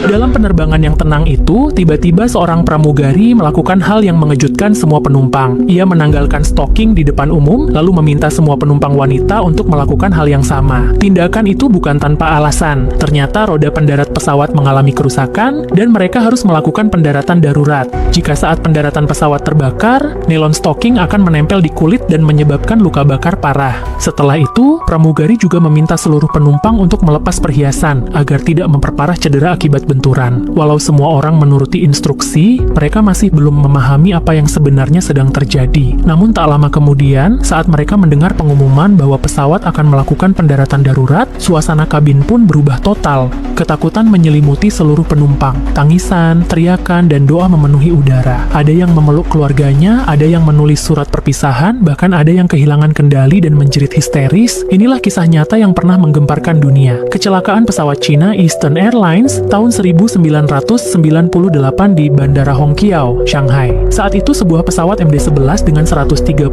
Dalam penerbangan yang tenang itu, tiba-tiba seorang pramugari melakukan hal yang mengejutkan semua penumpang. Ia menanggalkan stocking di depan umum, lalu meminta semua penumpang wanita untuk melakukan hal yang sama. Tindakan itu bukan tanpa alasan. Ternyata roda pendarat pesawat mengalami kerusakan, dan mereka harus melakukan pendaratan darurat. Jika saat pendaratan pesawat terbakar, nilon stocking akan menempel di kulit dan menyebabkan luka bakar parah. Setelah itu, pramugari juga meminta seluruh penumpang untuk melepas perhiasan, agar tidak memperparah cedera akibat benturan. Walau semua orang menuruti instruksi, mereka masih belum memahami apa yang sebenarnya sedang terjadi. Namun tak lama kemudian, saat mereka mendengar pengumuman bahwa pesawat akan melakukan pendaratan darurat, suasana kabin pun berubah total. Ketakutan menyelimuti seluruh penumpang. Tangisan, teriakan, dan doa memenuhi udara. Ada yang memeluk keluarganya, ada yang menulis surat perpisahan, bahkan ada yang kehilangan kendali dan menjerit histeris. Inilah kisah nyata yang pernah menggemparkan dunia. Kecelakaan pesawat Cina Eastern Airlines tahun 1998 di Bandara Hongqiao, Shanghai. Saat itu sebuah pesawat MD-11 dengan 137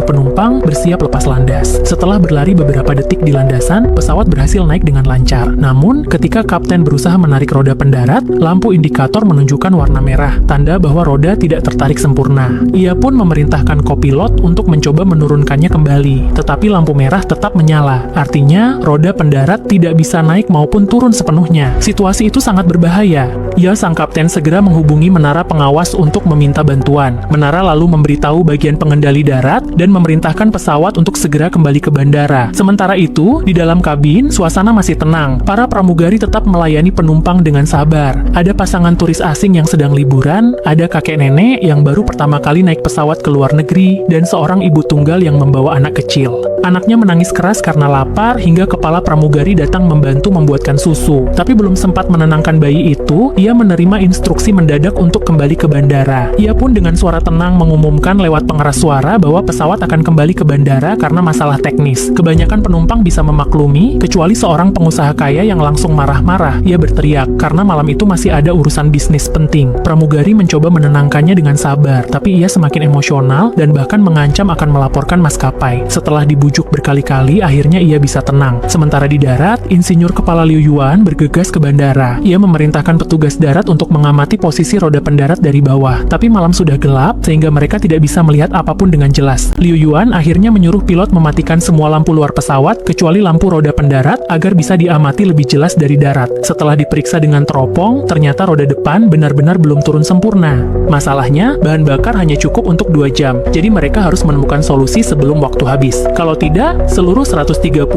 penumpang bersiap lepas landas. Setelah berlari beberapa detik di landasan, pesawat berhasil naik dengan lancar. Namun, ketika kapten berusaha menarik roda pendarat, lampu indikator menunjukkan warna merah, tanda bahwa roda tidak tertarik sempurna. Ia pun memerintahkan kopilot untuk mencoba menurunkannya kembali, tetapi lampu merah tetap menyala. Artinya, roda pendarat tidak bisa naik maupun turun sepenuhnya. Situasi itu sangat berbahaya. Sang kapten segera menghubungi menara pengawas untuk meminta bantuan. Menara lalu memberitahu bagian pengendali darat dan memerintahkan pesawat untuk segera kembali ke bandara. Sementara itu, di dalam kabin, suasana masih tenang. Para pramugari tetap melayani penumpang dengan sabar. Ada pasangan turis asing yang sedang liburan, ada kakek nenek yang baru pertama kali naik pesawat ke luar negeri, dan seorang ibu tunggal yang membawa anak kecil. Anaknya menangis keras karena lapar hingga kepala pramugari datang membantu membuatkan susu. Tapi belum sempat menenangkan bayi itu, ia menerima instruksi mendadak untuk kembali ke bandara. Ia pun dengan suara tenang mengumumkan lewat pengeras suara bahwa pesawat akan kembali ke bandara karena masalah teknis. Kebanyakan penumpang bisa memaklumi, kecuali seorang pengusaha kaya yang langsung marah-marah. Ia berteriak karena malam itu masih ada urusan bisnis penting. Pramugari mencoba menenangkannya dengan sabar, tapi ia semakin emosional dan bahkan mengancam akan melaporkan maskapai. Setelah dibujuk berkali-kali, akhirnya ia bisa tenang. Sementara di darat, insinyur kepala Liu Yuan bergegas ke bandara. Ia memerintahkan petugas darat untuk mengamati posisi roda pendarat dari bawah. Tapi malam sudah gelap, sehingga mereka tidak bisa melihat apapun dengan jelas. Liu Yuan akhirnya menyuruh pilot mematikan semua lampu luar pesawat, kecuali lampu roda pendarat, agar bisa diamati lebih jelas dari darat. Setelah diperiksa dengan teropong, ternyata roda depan benar-benar belum turun sempurna. Masalahnya, bahan bakar hanya cukup untuk 2 jam, jadi mereka harus menemukan solusi sebelum waktu habis. Kalau tidak, seluruh 137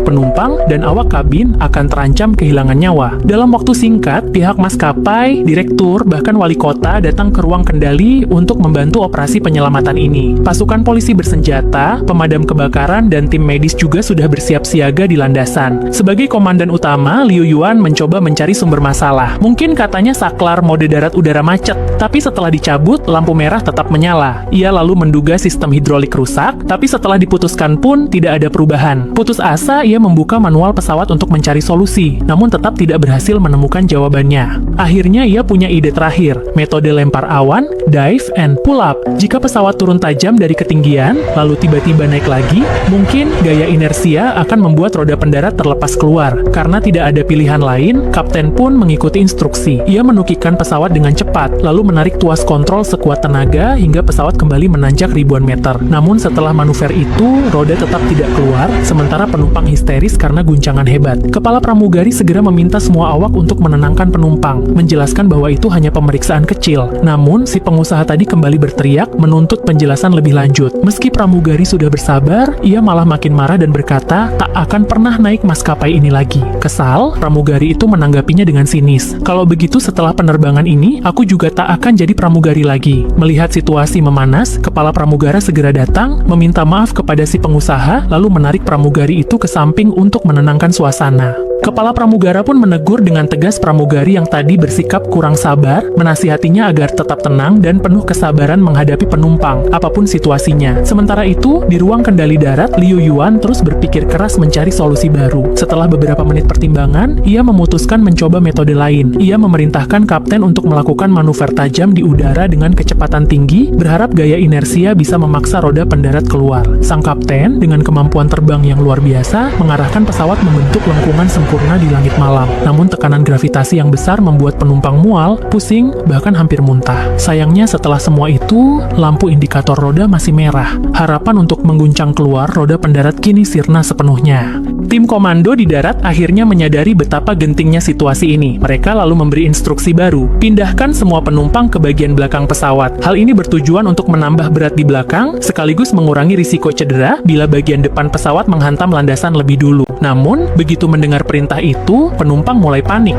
penumpang dan awak kabin akan terancam kehilangan nyawa. Dalam waktu singkat, pihak maskapai, direktur, bahkan wali kota datang ke ruang kendali untuk membantu operasi penyelamatan ini. Pasukan polisi bersenjata, pemadam kebakaran, dan tim medis juga sudah bersiap siaga di landasan. Sebagai komandan utama, Liu Yuan mencoba mencari sumber masalah. Mungkin katanya saklar mode darat udara macet, tapi setelah dicabut, lampu merah tetap menyala. Ia lalu menduga sistem hidrolik rusak, tapi setelah diputuskan pun tidak ada perubahan. Putus asa, ia membuka manual pesawat untuk mencari solusi, namun tetap tidak berhasil menemukan jawabannya. Akhirnya ia punya ide terakhir, metode lempar awan, dive, and pull up. Jika pesawat turun tajam dari ketinggian, lalu tiba-tiba naik lagi, mungkin gaya inersia akan membuat roda pendarat terlepas keluar. Karena tidak ada pilihan lain, kapten pun mengikuti instruksi. Ia menukikkan pesawat dengan cepat, lalu menarik tuas kontrol sekuat tenaga hingga pesawat kembali menanjak ribuan meter. Namun setelah manuver itu, roda tetap tidak keluar, sementara penumpang histeris karena guncangan hebat. Kepala pramugari segera meminta semua awak untuk menenangkan penumpang, menjelaskan bahwa itu hanya pemeriksaan kecil. Namun, si pengusaha tadi kembali berteriak menuntut penjelasan lebih lanjut. Meski pramugari sudah bersabar, ia malah makin marah dan berkata, tak akan pernah naik maskapai ini lagi. Kesal, pramugari itu menanggapinya dengan sinis. Kalau begitu setelah penerbangan ini, aku juga tak akan jadi pramugari lagi. Melihat situasi memanas, kepala pramugara segera datang, meminta maaf kepada si pengusaha, lalu menarik pramugari itu ke samping untuk menenangkan suasana. Kepala pramugara pun menegur dengan tegas pramugari yang tadi bersikap kurang sabar, menasihatinya agar tetap tenang dan penuh kesabaran menghadapi penumpang, apapun situasinya. Sementara itu, di ruang kendali darat, Liu Yuan terus berpikir keras mencari solusi baru. Setelah beberapa menit pertimbangan, ia memutuskan mencoba metode lain. Ia memerintahkan kapten untuk melakukan manuver tajam di udara dengan kecepatan tinggi, berharap gaya inersia bisa memaksa roda pendarat keluar. Sang kapten, dengan kemampuan terbang yang luar biasa, mengarahkan pesawat membentuk lengkungan sempurna sempurna di langit malam. Namun tekanan gravitasi yang besar membuat penumpang mual, pusing, bahkan hampir muntah. Sayangnya setelah semua itu, lampu indikator roda masih merah. Harapan untuk mengguncang keluar roda pendarat kini sirna sepenuhnya. Tim komando di darat akhirnya menyadari betapa gentingnya situasi ini. Mereka lalu memberi instruksi baru, pindahkan semua penumpang ke bagian belakang pesawat. Hal ini bertujuan untuk menambah berat di belakang, sekaligus mengurangi risiko cedera bila bagian depan pesawat menghantam landasan lebih dulu. Namun, begitu mendengar perintah itu, penumpang mulai panik.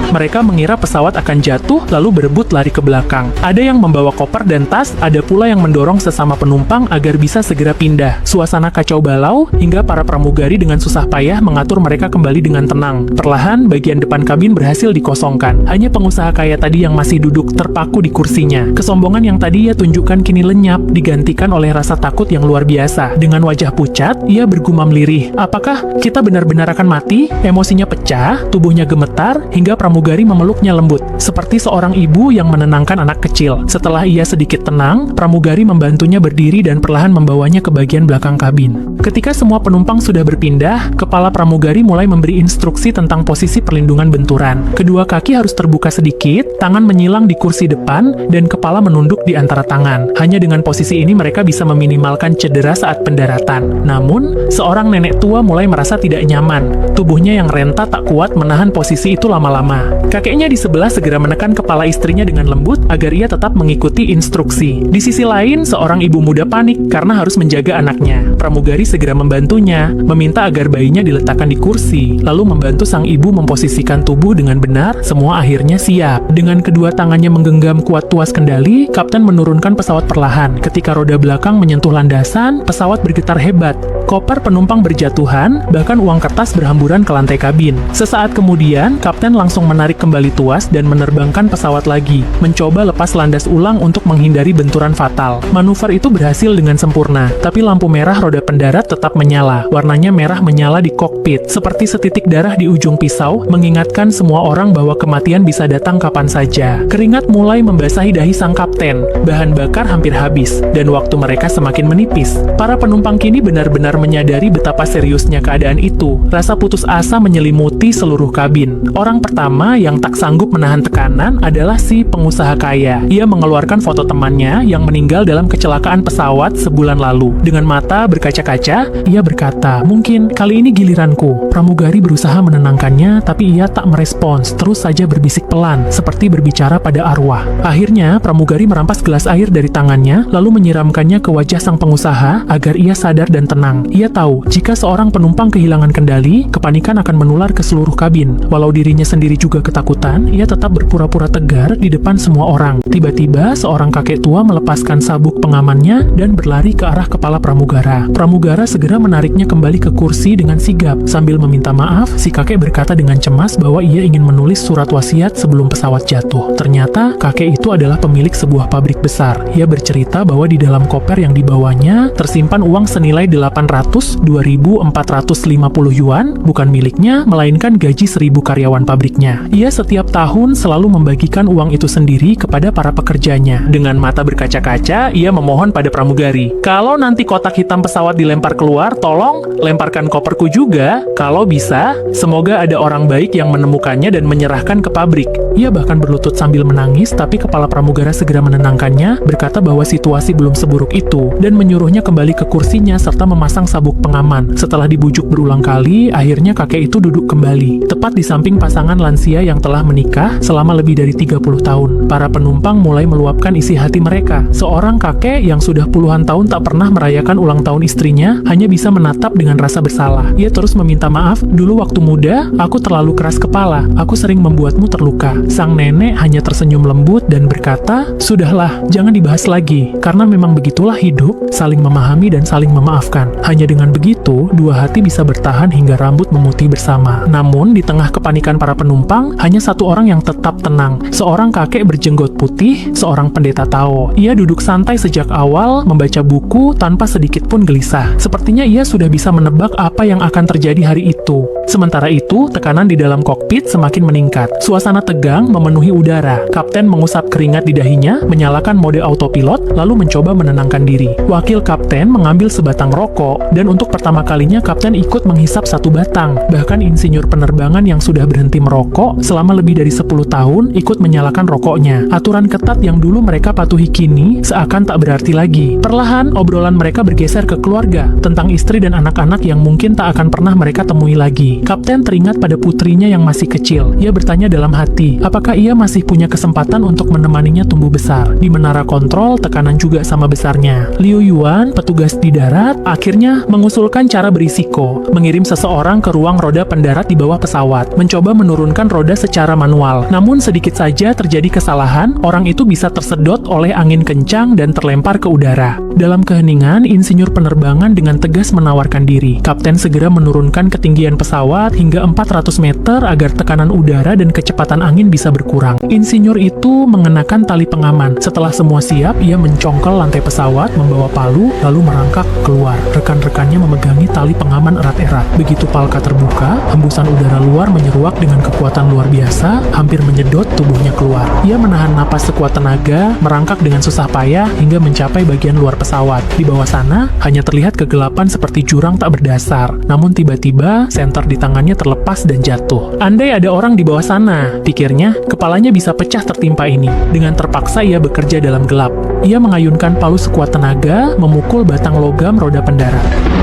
Mereka mengira pesawat akan jatuh, lalu berebut lari ke belakang. Ada yang membawa koper dan tas, ada pula yang mendorong sesama penumpang agar bisa segera pindah. Suasana kacau balau, hingga para pramugari dengan susah payah mengatur mereka kembali dengan tenang. Perlahan, bagian depan kabin berhasil dikosongkan. Hanya pengusaha kaya tadi yang masih duduk terpaku di kursinya. Kesombongan yang tadi ia tunjukkan kini lenyap, digantikan oleh rasa takut yang luar biasa. Dengan wajah pucat, ia bergumam lirih. Apakah kita benar-benar akan mati? Emosinya pecah, tubuhnya gemetar, hingga pramugari memeluknya lembut, seperti seorang ibu yang menenangkan anak kecil. Setelah ia sedikit tenang, pramugari membantunya berdiri dan perlahan membawanya ke bagian belakang kabin. Ketika semua penumpang sudah berpindah, kepala pramugari mulai memberi instruksi tentang posisi perlindungan benturan. Kedua kaki harus terbuka sedikit, tangan menyilang di kursi depan, dan kepala menunduk di antara tangan. Hanya dengan posisi ini mereka bisa meminimalkan cedera saat pendaratan. Namun, seorang nenek tua mulai merasa tidak nyaman. Tubuhnya yang renta tak kuat menahan posisi itu lama-lama. Kakeknya di sebelah segera menekan kepala istrinya dengan lembut agar ia tetap mengikuti instruksi. Di sisi lain, seorang ibu muda panik karena harus menjaga anaknya. Pramugari segera membantunya, meminta agar bayinya diletakkan di kursi, lalu membantu sang ibu memposisikan tubuh dengan benar. Semua akhirnya siap. Dengan kedua tangannya menggenggam kuat tuas kendali, kapten menurunkan pesawat perlahan. Ketika roda belakang menyentuh landasan, pesawat bergetar hebat. Koper penumpang berjatuhan, bahkan uang kertas berhamburan ke lantai kabin. Sesaat kemudian, kapten langsung menarik kembali tuas dan menerbangkan pesawat lagi, mencoba lepas landas ulang untuk menghindari benturan fatal. Manuver itu berhasil dengan sempurna, tapi lampu merah roda pendarat tetap menyala. Warnanya merah menyala di kokpit, seperti setitik darah di ujung pisau, mengingatkan semua orang bahwa kematian bisa datang kapan saja. Keringat mulai membasahi dahi sang kapten, bahan bakar hampir habis, dan waktu mereka semakin menipis. Para penumpang kini benar-benar menyadari betapa seriusnya keadaan itu. Rasa putus asa menyelimuti seluruh kabin. Orang pertama yang tak sanggup menahan tekanan adalah si pengusaha kaya. Ia mengeluarkan foto temannya yang meninggal dalam kecelakaan pesawat sebulan lalu. Dengan mata berkaca-kaca, ia berkata, "Mungkin kali ini giliranku." Pramugari berusaha menenangkannya, tapi ia tak merespons, terus saja berbisik pelan, seperti berbicara pada arwah. Akhirnya, pramugari merampas gelas air dari tangannya, lalu menyiramkannya ke wajah sang pengusaha agar ia sadar dan tenang. Ia tahu, jika seorang penumpang kehilangan kendali, kepanikan akan menular ke seluruh kabin. Walau dirinya sendiri juga ketakutan, ia tetap berpura-pura tegar di depan semua orang. Tiba-tiba, seorang kakek tua melepaskan sabuk pengamannya dan berlari ke arah kepala pramugara. Pramugara segera menariknya kembali ke kursi dengan sigap. Sambil meminta maaf, si kakek berkata dengan cemas bahwa ia ingin menulis surat wasiat sebelum pesawat jatuh. Ternyata, kakek itu adalah pemilik sebuah pabrik besar. Ia bercerita bahwa di dalam koper yang dibawanya tersimpan uang senilai 2.450 yuan, bukan miliknya, melainkan gaji 1.000 karyawan pabriknya. Ia setiap tahun selalu membagikan uang itu sendiri kepada para pekerjanya. Dengan mata berkaca-kaca, ia memohon pada pramugari, "Kalau nanti kotak hitam pesawat dilempar keluar, tolong lemparkan koperku juga. Kalau bisa, semoga ada orang baik yang menemukannya dan menyerahkan ke pabrik." Ia bahkan berlutut sambil menangis, tapi kepala pramugara segera menenangkannya, berkata bahwa situasi belum seburuk itu, dan menyuruhnya kembali ke kursinya serta memasang sabuk pengaman. Setelah dibujuk berulang kali, akhirnya kakek itu duduk kembali, tepat di samping pasangan lansia yang telah menikah selama lebih dari 30 tahun. Para penumpang mulai meluapkan isi hati mereka. Seorang kakek yang sudah puluhan tahun tak pernah merayakan ulang tahun istrinya, hanya bisa menatap dengan rasa bersalah. Ia terus meminta maaf, "Dulu waktu muda, aku terlalu keras kepala. Aku sering membuatmu terluka." Sang nenek hanya tersenyum lembut dan berkata, "Sudahlah, jangan dibahas lagi, karena memang begitulah hidup, saling memahami dan saling memaafkan." Hanya dengan begitu, dua hati bisa bertahan hingga rambut memutih bersama. Namun, di tengah kepanikan para penumpang, penumpang, hanya satu orang yang tetap tenang. Seorang kakek berjenggot putih, seorang pendeta Tao. Ia duduk santai sejak awal, membaca buku tanpa sedikit pun gelisah. Sepertinya ia sudah bisa menebak apa yang akan terjadi hari itu. Sementara itu, tekanan di dalam kokpit semakin meningkat. Suasana tegang memenuhi udara. Kapten mengusap keringat di dahinya, menyalakan mode autopilot, lalu mencoba menenangkan diri. Wakil kapten mengambil sebatang rokok, dan untuk pertama kalinya kapten ikut menghisap satu batang. Bahkan insinyur penerbangan yang sudah berhenti merokok selama lebih dari 10 tahun ikut menyalakan rokoknya. Aturan ketat yang dulu mereka patuhi kini seakan tak berarti lagi. Perlahan, obrolan mereka bergeser ke keluarga, tentang istri dan anak-anak yang mungkin tak akan pernah mereka temui lagi. Kapten teringat pada putrinya yang masih kecil. Ia bertanya dalam hati, apakah ia masih punya kesempatan untuk menemaninya tumbuh besar? Di menara kontrol, tekanan juga sama besarnya. Liu Yuan, petugas di darat, akhirnya mengusulkan cara berisiko, mengirim seseorang ke ruang roda pendarat di bawah pesawat, mencoba menurunkan roda secara manual. Namun sedikit saja terjadi kesalahan, orang itu bisa tersedot oleh angin kencang dan terlempar ke udara. Dalam keheningan, insinyur penerbangan dengan tegas menawarkan diri. Kapten segera menurunkan ketinggian pesawat hingga 400 meter agar tekanan udara dan kecepatan angin bisa berkurang. Insinyur itu mengenakan tali pengaman. Setelah semua siap, ia mencongkel lantai pesawat, membawa palu, lalu merangkak keluar. Rekan-rekannya memegangi tali pengaman erat-erat. Begitu palka terbuka, hembusan udara luar menyeruak dengan kekuatan luar biasa, hampir menyedot tubuhnya keluar. Ia menahan napas sekuat tenaga, merangkak dengan susah payah hingga mencapai bagian luar pesawat. Di bawah sana, hanya terlihat kegelapan seperti jurang tak berdasar. Namun tiba-tiba, senter di tangannya terlepas dan jatuh. Andai ada orang di bawah sana, pikirnya, kepalanya bisa pecah tertimpa ini. Dengan terpaksa ia bekerja dalam gelap. Ia mengayunkan palu sekuat tenaga, memukul batang logam roda pendarat.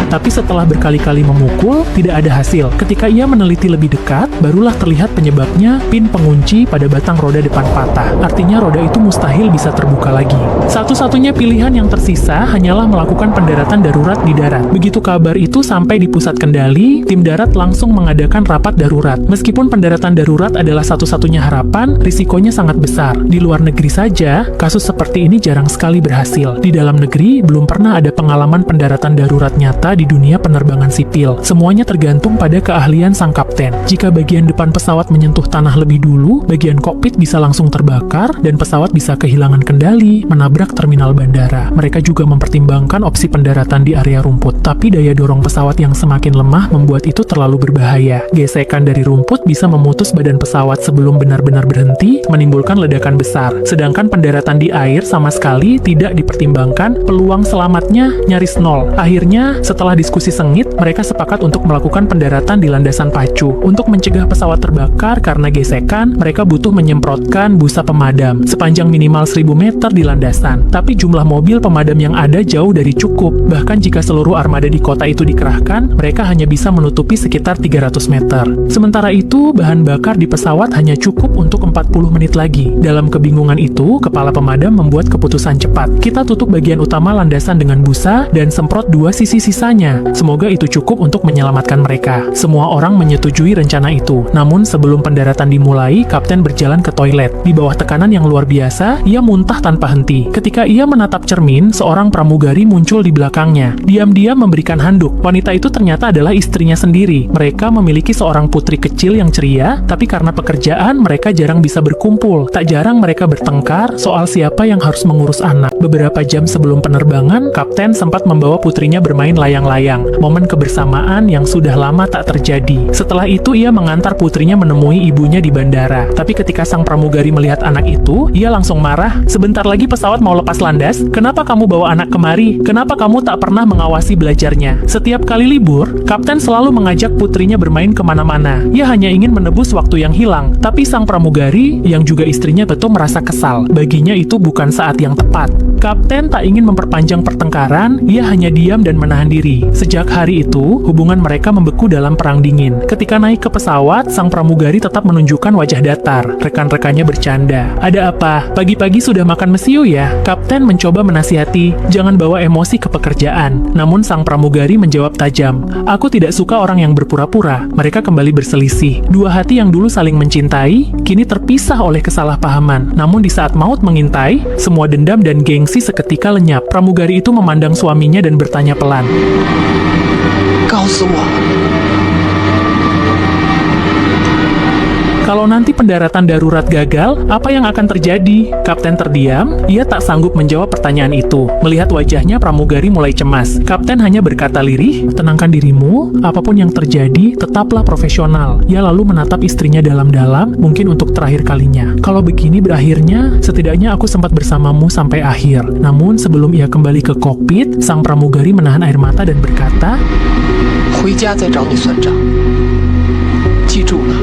Tapi setelah berkali-kali memukul, tidak ada hasil. Ketika ia meneliti lebih dekat, barulah terlihat penyebabnya pin pengunci pada batang roda depan patah. Artinya roda itu mustahil bisa terbuka lagi. Satu-satunya pilihan yang tersisa hanyalah melakukan pendaratan darurat di darat. Begitu kabar itu sampai di pusat kendali, tim darat langsung mengadakan rapat darurat. Meskipun pendaratan darurat adalah satu-satunya harapan, risikonya sangat besar. Di luar negeri saja, kasus seperti ini jarang sekali berhasil. Di dalam negeri, belum pernah ada pengalaman pendaratan darurat nyata di dunia penerbangan sipil. Semuanya tergantung pada keahlian sang kapten. Jika bagian depan pesawat menyentuh tanah lebih dulu, bagian kokpit bisa langsung terbakar dan pesawat bisa kehilangan kendali, menabrak terminal bandara. Mereka juga mempertimbangkan opsi pendaratan di area rumput. Tapi daya dorong pesawat yang semakin lemah membuat itu terlalu berbahaya. Gesekan dari rumput bisa memutus badan pesawat sebelum benar-benar berhenti, menimbulkan ledakan besar. Sedangkan pendaratan di air sama sekali tidak dipertimbangkan, peluang selamatnya nyaris nol. Akhirnya, setelah diskusi sengit, mereka sepakat untuk melakukan pendaratan di landasan pacu. Untuk mencegah pesawat terbakar karena gesekan, mereka butuh menyemprotkan busa pemadam sepanjang minimal 1000 meter di landasan. Tapi jumlah mobil pemadam yang ada jauh dari cukup. Bahkan jika seluruh armada di kota itu dikerahkan, mereka hanya bisa menutupi sekitar 300 meter. Sementara itu, bahan bakar di pesawat hanya cukup untuk 40 menit lagi. Dalam kebingungan itu, kepala pemadam membuat keputusan cepat. Kita tutup bagian utama landasan dengan busa dan semprot dua sisi sisanya. Semoga itu cukup untuk menyelamatkan mereka. Semua orang menyetujui rencana itu. Namun sebelum pendaratan dimulai, kapten berjalan ke toilet. Di bawah tekanan yang luar biasa, ia muntah tanpa henti. Ketika ia menatap cermin, seorang pramugari muncul di belakangnya. Diam-diam memberikan handuk. Wanita itu ternyata adalah istrinya sendiri. Mereka memiliki seorang putri kecil yang ceria, tapi karena pekerjaan, mereka jarang bisa berkumpul. Tak jarang mereka bertengkar soal siapa yang harus mengurus anak. Beberapa jam sebelum penerbangan, kapten sempat membawa putrinya bermain layang-layang, momen kebersamaan yang sudah lama tak terjadi. Setelah itu ia mengantar putrinya menemui ibunya di bandara. Tapi ketika sang pramugari melihat anak itu, ia langsung marah. Sebentar lagi pesawat mau lepas landas, kenapa kamu bawa anak kemari? Kenapa kamu tak pernah mengawasi belajarnya? Setiap kali libur, kapten selalu mengajak putrinya bermain kemana-mana. Ia hanya ingin menebus waktu yang hilang. Tapi sang pramugari, yang juga istrinya betul merasa kesal. Baginya itu bukan saat yang tepat. Kapten tak ingin memperpanjang pertengkaran, ia hanya diam dan menahan diri. Sejak hari itu, hubungan mereka membeku dalam perang dingin. Ketika naik ke pesawat, sang pramugari tetap menunjukkan wajah datar. Rekan-rekannya bercanda. Ada apa? Pagi-pagi sudah makan mesiu ya? Kapten mencoba menasihati, jangan bawa emosi ke pekerjaan. Namun sang pramugari menjawab tajam, aku tidak suka orang yang berpura-pura. Mereka kembali berselisih. Dua hati yang dulu saling mencintai, kini terpisah oleh kesalahpahaman. Namun di saat maut mengintai, semua dendam dan gengsi seketika lenyap. Pramugari itu memandang suaminya dan bertanya pelan. 告诉我， Kalau nanti pendaratan darurat gagal, apa yang akan terjadi? Kapten terdiam, ia tak sanggup menjawab pertanyaan itu. Melihat wajahnya, pramugari mulai cemas. Kapten hanya berkata lirih, "Tenangkan dirimu, apapun yang terjadi, tetaplah profesional." Ia lalu menatap istrinya dalam-dalam, mungkin untuk terakhir kalinya. "Kalau begini berakhirnya, setidaknya aku sempat bersamamu sampai akhir." Namun sebelum ia kembali ke kokpit, sang pramugari menahan air mata dan berkata, 回家再找你算账，记住了。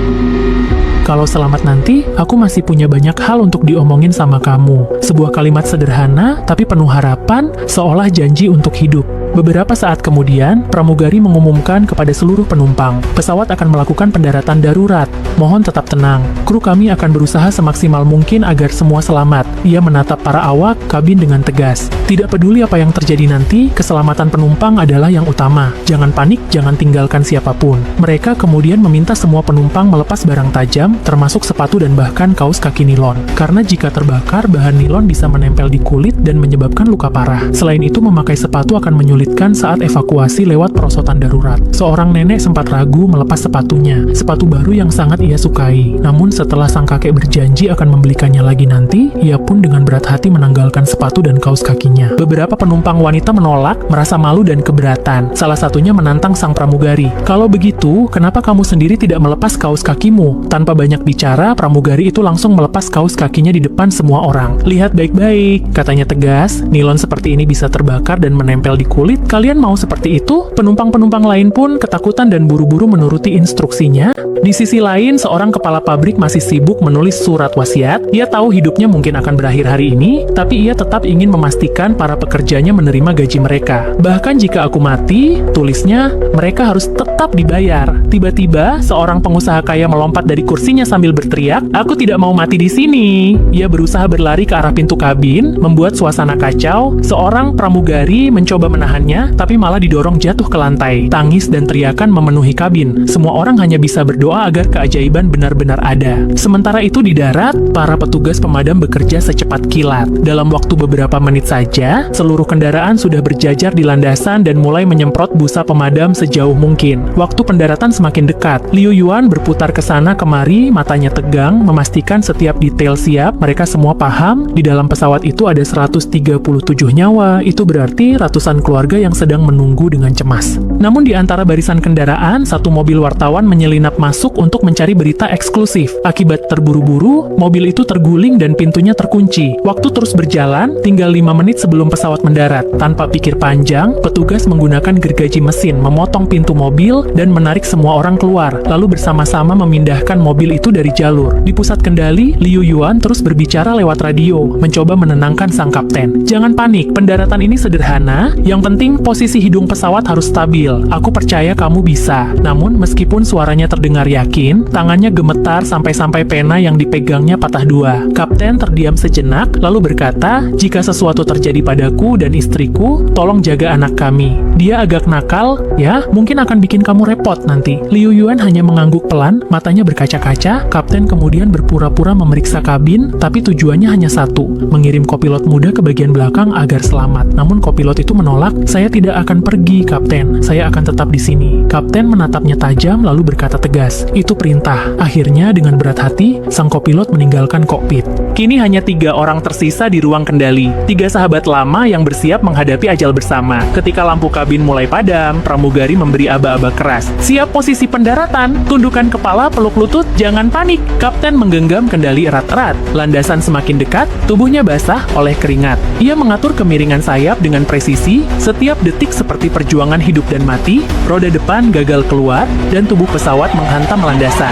"Kalau selamat nanti, aku masih punya banyak hal untuk diomongin sama kamu." Sebuah kalimat sederhana, tapi penuh harapan, seolah janji untuk hidup. Beberapa saat kemudian, pramugari mengumumkan kepada seluruh penumpang, pesawat akan melakukan pendaratan darurat. Mohon tetap tenang. Kru kami akan berusaha semaksimal mungkin agar semua selamat. Ia menatap para awak kabin dengan tegas. Tidak peduli apa yang terjadi nanti, keselamatan penumpang adalah yang utama. Jangan panik, jangan tinggalkan siapapun. Mereka kemudian meminta semua penumpang melepas barang tajam, termasuk sepatu dan bahkan kaos kaki nilon. Karena jika terbakar, bahan nilon bisa menempel di kulit dan menyebabkan luka parah. Selain itu, memakai sepatu akan menyulitkan saat evakuasi lewat perosotan darurat. Seorang nenek sempat ragu melepas sepatunya, sepatu baru yang sangat ia sukai. Namun setelah sang kakek berjanji akan membelikannya lagi nanti, ia pun dengan berat hati menanggalkan sepatu dan kaos kakinya. Beberapa penumpang wanita menolak, merasa malu dan keberatan. Salah satunya menantang sang pramugari. "Kalau begitu, kenapa kamu sendiri tidak melepas kaos kakimu?" Tanpa banyak bicara, pramugari itu langsung melepas kaos kakinya di depan semua orang. "Lihat baik-baik," katanya tegas, "nilon seperti ini bisa terbakar dan menempel di kulit. Kalian mau seperti itu?" Penumpang-penumpang lain pun ketakutan dan buru-buru menuruti instruksinya. Di sisi lain, seorang kepala pabrik masih sibuk menulis surat wasiat. Ia tahu hidupnya mungkin akan berakhir hari ini, tapi ia tetap ingin memastikan para pekerjanya menerima gaji mereka. "Bahkan jika aku mati," tulisnya, "mereka harus tetap dibayar." Tiba-tiba, seorang pengusaha kaya melompat dari kursinya sambil berteriak, "Aku tidak mau mati di sini." Ia berusaha berlari ke arah pintu kabin, membuat suasana kacau. Seorang pramugari mencoba menahannya, tapi malah didorong jatuh ke lantai. Tangis dan teriakan memenuhi kabin. Semua orang hanya bisa berdoa agar keajaiban benar-benar ada. Sementara itu di darat, para petugas pemadam bekerja secepat kilat. Dalam waktu beberapa menit saja, seluruh kendaraan sudah berjajar di landasan dan mulai menyemprot busa pemadam sejauh mungkin. Waktu pendaratan semakin dekat. Liu Yuan berputar ke sana kemari, matanya tegang, memastikan setiap detail siap. Mereka semua paham, di dalam pesawat itu ada 137 nyawa. Itu berarti ratusan keluarga yang sedang menunggu dengan cemas. Namun di antara barisan kendaraan, satu mobil wartawan menyelinap masuk untuk mencari berita eksklusif. Akibat terburu-buru, mobil itu terguling dan pintunya terkunci. Waktu terus berjalan, tinggal 5 menit sebelum pesawat mendarat. Tanpa pikir panjang, petugas menggunakan gergaji mesin, memotong pintu mobil dan menarik semua orang keluar, lalu bersama-sama memindahkan mobil itu dari jalur. Di pusat kendali, Liu Yuan terus berbicara lewat radio, mencoba menenangkan sang kapten. "Jangan panik, pendaratan ini sederhana, yang penting posisi hidung pesawat harus stabil. Aku percaya kamu bisa." Namun, meskipun suaranya terdengar yakin, tangannya gemetar sampai-sampai pena yang dipegangnya patah dua. Kapten terdiam sejenak, lalu berkata, "Jika sesuatu terjadi padaku dan istriku, tolong jaga anak kami. Dia agak nakal, ya, mungkin akan bikin kamu repot nanti." Liu Yuan hanya mengangguk pelan, matanya berkaca-kaca. Kapten kemudian berpura-pura memeriksa kabin, tapi tujuannya hanya satu, mengirim kopilot muda ke bagian belakang agar selamat. Namun kopilot itu menolak, "Saya tidak akan pergi, Kapten. Saya akan tetap di sini." Kapten menatapnya tajam lalu berkata tegas, "Itu perintah." Akhirnya dengan berat hati, sang kopilot meninggalkan kokpit. Kini hanya 3 orang tersisa di ruang kendali. 3 sahabat lama yang bersiap menghadapi ajal bersama. Ketika lampu kabin mulai padam, pramugari memberi aba-aba keras. "Siap posisi pendaratan, tundukkan kepala, peluk lutut, jangan panik." Kapten menggenggam kendali erat-erat. Landasan semakin dekat, tubuhnya basah oleh keringat. Ia mengatur kemiringan sayap dengan presisi, setiap detik seperti perjuangan hidup dan mati. Roda depan gagal keluar, dan tubuh pesawat menghantam landasan.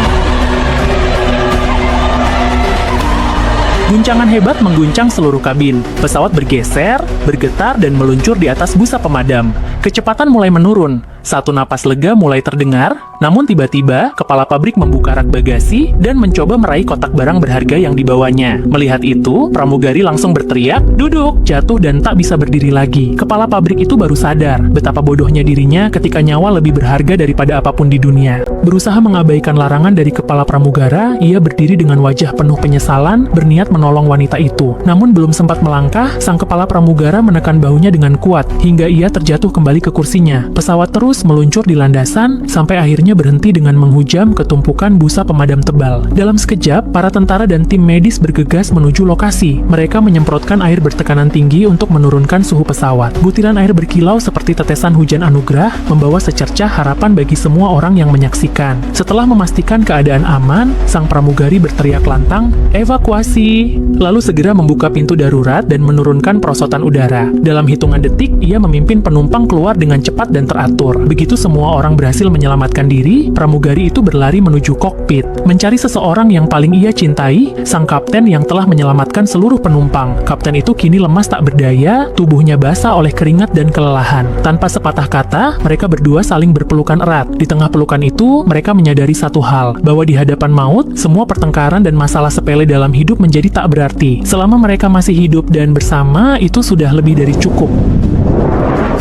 Guncangan hebat mengguncang seluruh kabin. Pesawat bergeser, bergetar, dan meluncur di atas busa pemadam. Kecepatan mulai menurun. Satu napas lega mulai terdengar, namun tiba-tiba kepala pabrik membuka rak bagasi dan mencoba meraih kotak barang berharga yang dibawanya. Melihat itu, pramugari langsung berteriak, "Duduk!" Jatuh dan tak bisa berdiri lagi. Kepala pabrik itu baru sadar betapa bodohnya dirinya ketika nyawa lebih berharga daripada apapun di dunia. Berusaha mengabaikan larangan dari kepala pramugara, ia berdiri dengan wajah penuh penyesalan, berniat menolong wanita itu. Namun belum sempat melangkah, sang kepala pramugara menekan bahunya dengan kuat, hingga ia terjatuh kembali kembali ke kursinya. Pesawat terus meluncur di landasan, sampai akhirnya berhenti dengan menghujam ke tumpukan busa pemadam tebal. Dalam sekejap, para tentara dan tim medis bergegas menuju lokasi. Mereka menyemprotkan air bertekanan tinggi untuk menurunkan suhu pesawat. Butiran air berkilau seperti tetesan hujan anugerah, membawa secercah harapan bagi semua orang yang menyaksikan. Setelah memastikan keadaan aman, sang pramugari berteriak lantang, "Evakuasi!" Lalu segera membuka pintu darurat dan menurunkan perosotan udara. Dalam hitungan detik, ia memimpin penumpang keluar dengan cepat dan teratur. Begitu semua orang berhasil menyelamatkan diri, pramugari itu berlari menuju kokpit, mencari seseorang yang paling ia cintai, sang kapten yang telah menyelamatkan seluruh penumpang. Kapten itu kini lemas tak berdaya, tubuhnya basah oleh keringat dan kelelahan. Tanpa sepatah kata, mereka berdua saling berpelukan erat. Di tengah pelukan itu, mereka menyadari satu hal, bahwa di hadapan maut, semua pertengkaran dan masalah sepele dalam hidup menjadi tak berarti. Selama mereka masih hidup dan bersama, itu sudah lebih dari cukup.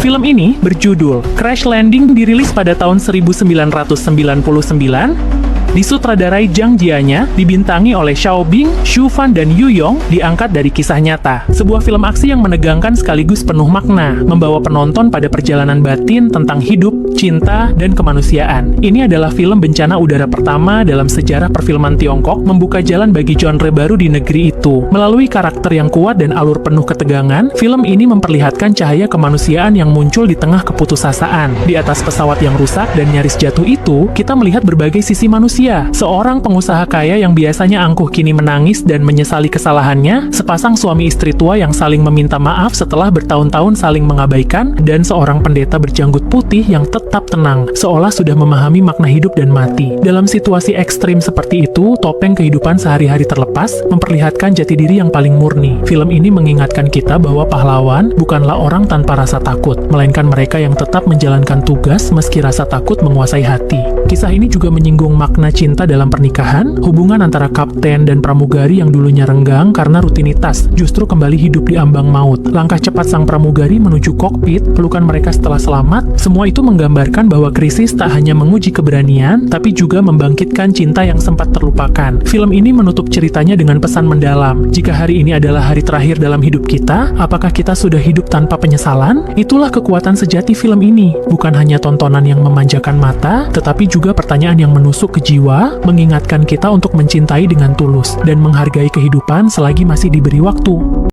Film ini berjudul Crash Landing, dirilis pada tahun 1999, disutradarai Zhang Jianya, dibintangi oleh Xiao Bing, Xu Fan, dan Yu Yong, diangkat dari kisah nyata. Sebuah film aksi yang menegangkan sekaligus penuh makna, membawa penonton pada perjalanan batin tentang hidup, cinta, dan kemanusiaan. Ini adalah film bencana udara pertama dalam sejarah perfilman Tiongkok, membuka jalan bagi genre baru di negeri itu. Melalui karakter yang kuat dan alur penuh ketegangan, film ini memperlihatkan cahaya kemanusiaan yang muncul di tengah keputusasaan. Di atas pesawat yang rusak dan nyaris jatuh itu, kita melihat berbagai sisi manusia. Seorang pengusaha kaya yang biasanya angkuh kini menangis dan menyesali kesalahannya, sepasang suami istri tua yang saling meminta maaf setelah bertahun-tahun saling mengabaikan, dan seorang pendeta berjanggut putih yang tetap tenang, seolah sudah memahami makna hidup dan mati. Dalam situasi ekstrim seperti itu, topeng kehidupan sehari-hari terlepas, memperlihatkan jati diri yang paling murni. Film ini mengingatkan kita bahwa pahlawan bukanlah orang tanpa rasa takut, melainkan mereka yang tetap menjalankan tugas meski rasa takut menguasai hati. Kisah ini juga menyinggung makna cinta dalam pernikahan, hubungan antara kapten dan pramugari yang dulunya renggang karena rutinitas, justru kembali hidup di ambang maut. Langkah cepat sang pramugari menuju kokpit, pelukan mereka setelah selamat, semua itu menggambarkan bahwa krisis tak hanya menguji keberanian, tapi juga membangkitkan cinta yang sempat terlupakan. Film ini menutup ceritanya dengan pesan mendalam. Jika hari ini adalah hari terakhir dalam hidup kita, apakah kita sudah hidup tanpa penyesalan? Itulah kekuatan sejati film ini. Bukan hanya tontonan yang memanjakan mata, tetapi juga pertanyaan yang menusuk ke jiwa, mengingatkan kita untuk mencintai dengan tulus dan menghargai kehidupan selagi masih diberi waktu.